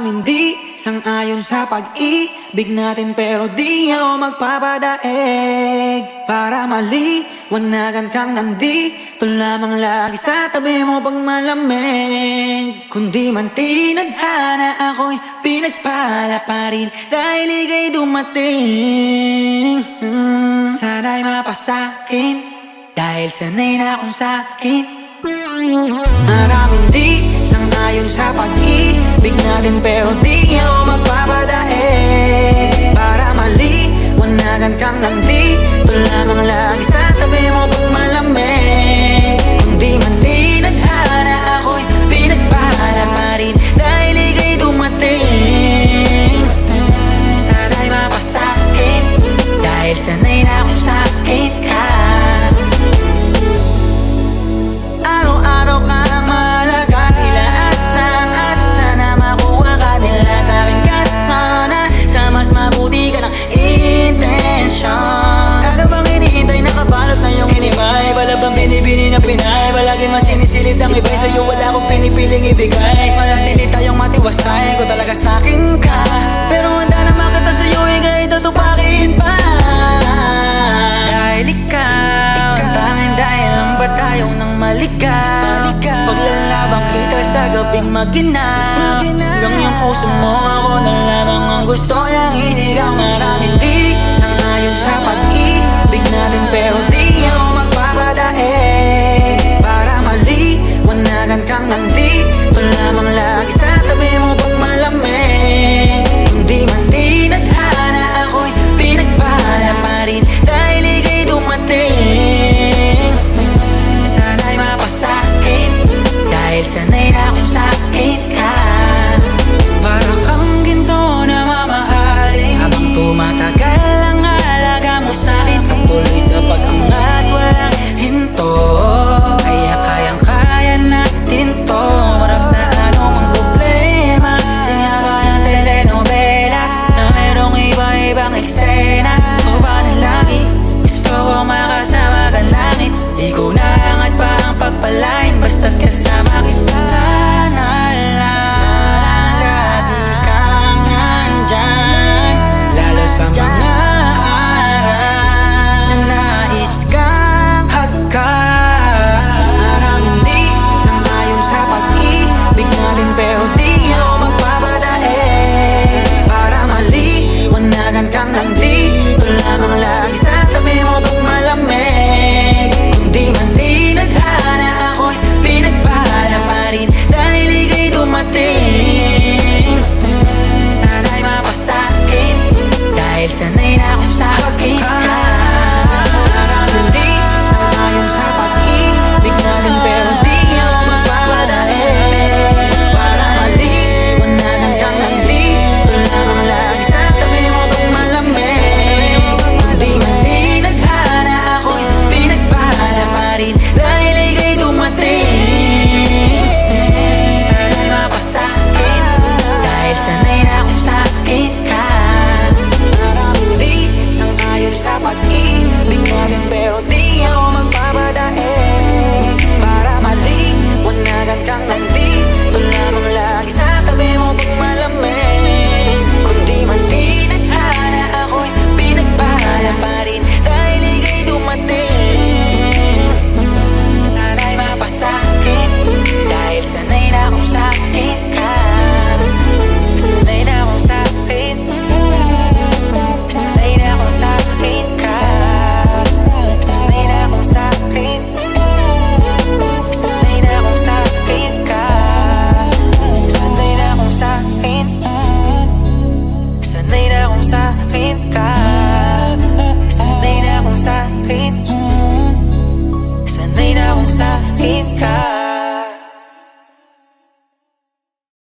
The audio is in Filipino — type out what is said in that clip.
Maraming di sang-ayon sa pag-ibig natin, pero di ako magpapadaig para maliwanagan kang nandito lamang lagi sa tabi mo pag malamig. Kundi man tinadhana ako'y pinagpala pa rin dahil ika'y dumating. Sana'y mapasakin dahil sanay na akong sakin. Maraming di sang-ayon sa pag-ibig natin, pero di ako magpapadaig para maliwanagan kang nandito lamang lagi sa tabi mo pag malamig. Kundi man tinadhana ako'y pinagpala pa rin dahil ika'y dumating. Sana'y mapasakin dahil sanay na akong sakin ka. Araw-araw ka malaga, sila asang-asa na makuha ka nila sa akin ka sana. Sa mas mabuti ka ng intensyon. Ano bang hinihintay, nakabalot na yung hinimay? Wala bang binibini na Pinay? Palagi mas sinisilid ang iba'y sa'yo, wala akong pinipiling ibigay. Manatili tayong matiwasay, ko talaga sa'kin ka. Pero handa na makita sa'yo, ika'y tutupakin pa. Dahil ikaw, tanging dahil lang ba tayo nang maligaw? Paglalabang kita sa gabing maginang, hanggang yung puso mo, ako na lamang ang gusto niya